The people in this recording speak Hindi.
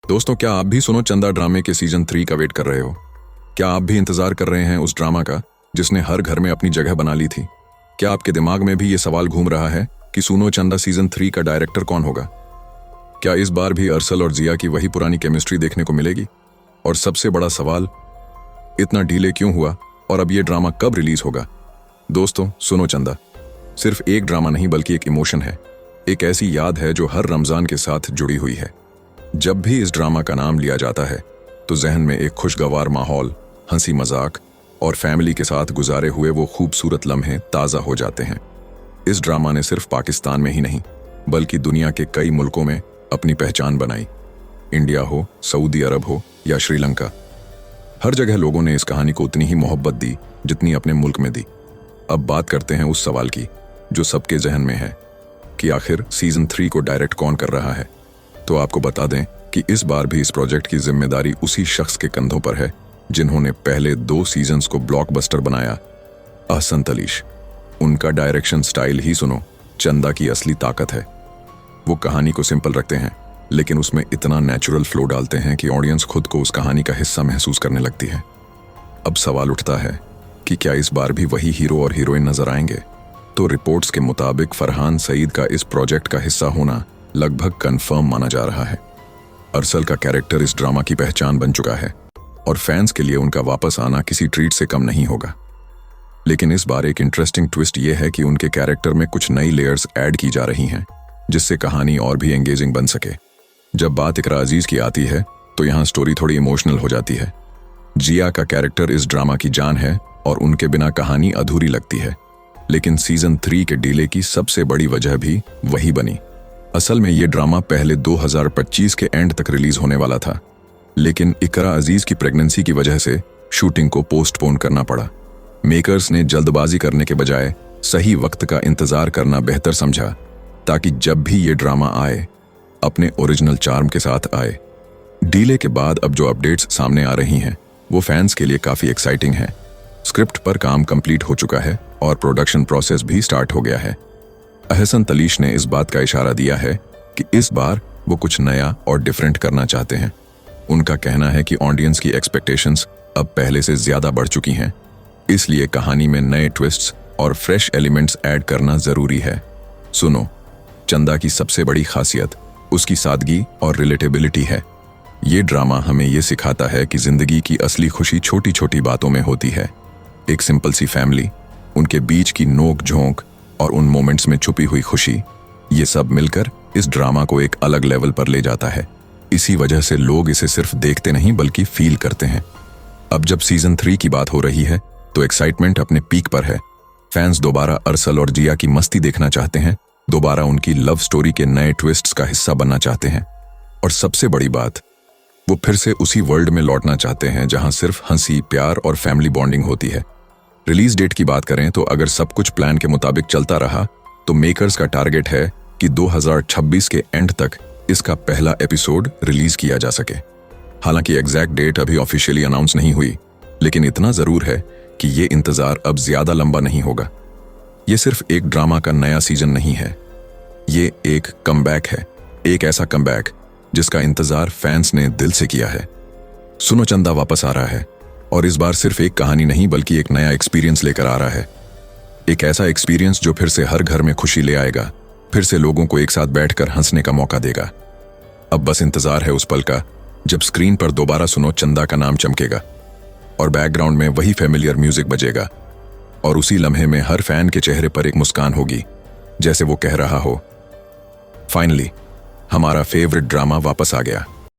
दोस्तों, क्या आप भी सुनो चंदा ड्रामे के सीजन 3 का वेट कर रहे हो? क्या आप भी इंतजार कर रहे हैं उस ड्रामा का जिसने हर घर में अपनी जगह बना ली थी? क्या आपके दिमाग में भी ये सवाल घूम रहा है कि सुनो चंदा सीजन 3 का डायरेक्टर कौन होगा? क्या इस बार भी अरसल और जिया की वही पुरानी केमिस्ट्री देखने को मिलेगी? और सबसे बड़ा सवाल, इतना डिले क्यों हुआ और अब ये ड्रामा कब रिलीज होगा? दोस्तों, सुनो चंदा सिर्फ एक ड्रामा नहीं बल्कि एक इमोशन है, एक ऐसी याद है जो हर रमजान के साथ जुड़ी हुई है। जब भी इस ड्रामा का नाम लिया जाता है तो जहन में एक खुशगवार माहौल, हंसी मजाक और फैमिली के साथ गुजारे हुए वो खूबसूरत लम्हे ताज़ा हो जाते हैं। इस ड्रामा ने सिर्फ पाकिस्तान में ही नहीं बल्कि दुनिया के कई मुल्कों में अपनी पहचान बनाई। इंडिया हो, सऊदी अरब हो या श्रीलंका, हर जगह लोगों ने इस कहानी को उतनी ही मोहब्बत दी जितनी अपने मुल्क में दी। अब बात करते हैं उस सवाल की जो सबके जहन में है कि आखिर सीजन 3 को डायरेक्ट कौन कर रहा है। तो आपको बता दें कि इस बार भी इस प्रोजेक्ट की जिम्मेदारी उसी शख्स के कंधों पर है जिन्होंने पहले 2 सीजन्स को ब्लॉकबस्टर बनाया, अहसन तलीश। उनका डायरेक्शन स्टाइल ही सुनो चंदा की असली ताकत है। वो कहानी को सिंपल रखते हैं लेकिन उसमें इतना नेचुरल फ्लो डालते हैं कि ऑडियंस खुद को उस कहानी का हिस्सा महसूस करने लगती है। अब सवाल उठता है कि क्या इस बार भी वही हीरो और हीरोइन नजर आएंगे? तो रिपोर्ट्स के मुताबिक फरहान सईद का इस प्रोजेक्ट का हिस्सा होना लगभग कंफर्म माना जा रहा है। अरसल का कैरेक्टर इस ड्रामा की पहचान बन चुका है और फैंस के लिए उनका वापस आना किसी ट्रीट से कम नहीं होगा। लेकिन इस बार एक इंटरेस्टिंग ट्विस्ट यह है कि उनके कैरेक्टर में कुछ नई लेयर्स ऐड की जा रही हैं जिससे कहानी और भी एंगेजिंग बन सके। जब बात इकरा अजीज की आती है तो यहाँ स्टोरी थोड़ी इमोशनल हो जाती है। जिया का कैरेक्टर इस ड्रामा की जान है और उनके बिना कहानी अधूरी लगती है। लेकिन सीजन 3 के डिले की सबसे बड़ी वजह भी वही बनी। असल में ये ड्रामा पहले 2025 के एंड तक रिलीज होने वाला था, लेकिन इकरा अजीज की प्रेगनेंसी की वजह से शूटिंग को पोस्टपोन करना पड़ा। मेकर्स ने जल्दबाजी करने के बजाय सही वक्त का इंतजार करना बेहतर समझा ताकि जब भी ये ड्रामा आए अपने ओरिजिनल चार्म के साथ आए। डीले के बाद अब जो अपडेट्स सामने आ रही हैं वो फैंस के लिए काफी एक्साइटिंग है। स्क्रिप्ट पर काम कंप्लीट हो चुका है और प्रोडक्शन प्रोसेस भी स्टार्ट हो गया है। अहसन तलीश ने इस बात का इशारा दिया है कि इस बार वो कुछ नया और डिफरेंट करना चाहते हैं। उनका कहना है कि ऑडियंस की एक्सपेक्टेशंस अब पहले से ज्यादा बढ़ चुकी हैं, इसलिए कहानी में नए ट्विस्ट्स और फ्रेश एलिमेंट्स ऐड करना जरूरी है। सुनो, चंदा की सबसे बड़ी खासियत उसकी सादगी और रिलेटेबिलिटी है। ये ड्रामा हमें ये सिखाता है कि जिंदगी की असली खुशी छोटी छोटी बातों में होती है। एक सिंपल सी फैमिली, उनके बीच की नोक झोंक और उन मोमेंट्स में छुपी हुई खुशी, ये सब मिलकर इस ड्रामा को एक अलग लेवल पर ले जाता है। इसी वजह से लोग इसे सिर्फ देखते नहीं बल्कि फील करते हैं। अब जब सीजन 3 की बात हो रही है तो एक्साइटमेंट अपने पीक पर है। फैंस दोबारा अरसल और जिया की मस्ती देखना चाहते हैं, दोबारा उनकी लव स्टोरी के नए ट्विस्ट्स का हिस्सा बनना चाहते हैं और सबसे बड़ी बात, वो फिर से उसी वर्ल्ड में लौटना चाहते हैं जहां सिर्फ हंसी, प्यार और फैमिली बॉन्डिंग होती है। रिलीज डेट की बात करें तो अगर सब कुछ प्लान के मुताबिक चलता रहा तो मेकर्स का टारगेट है कि 2026 के एंड तक इसका पहला एपिसोड रिलीज किया जा सके। हालांकि एग्जैक्ट डेट अभी ऑफिशियली अनाउंस नहीं हुई, लेकिन इतना जरूर है कि ये इंतजार अब ज्यादा लंबा नहीं होगा। ये सिर्फ एक ड्रामा का नया सीजन नहीं है, ये एक कमबैक है, एक ऐसा कमबैक जिसका इंतजार फैंस ने दिल से किया है। सुनो चंदा वापस आ रहा है और इस बार सिर्फ एक कहानी नहीं बल्कि एक नया एक्सपीरियंस लेकर आ रहा है। एक ऐसा एक्सपीरियंस जो फिर से हर घर में खुशी ले आएगा, फिर से लोगों को एक साथ बैठकर हंसने का मौका देगा। अब बस इंतजार है उस पल का जब स्क्रीन पर दोबारा सुनो चंदा का नाम चमकेगा और बैकग्राउंड में वही फेमिलियर म्यूजिक बजेगा और उसी लम्हे में हर फैन के चेहरे पर एक मुस्कान होगी, जैसे वो कह रहा हो, फाइनली हमारा फेवरेट ड्रामा वापस आ गया।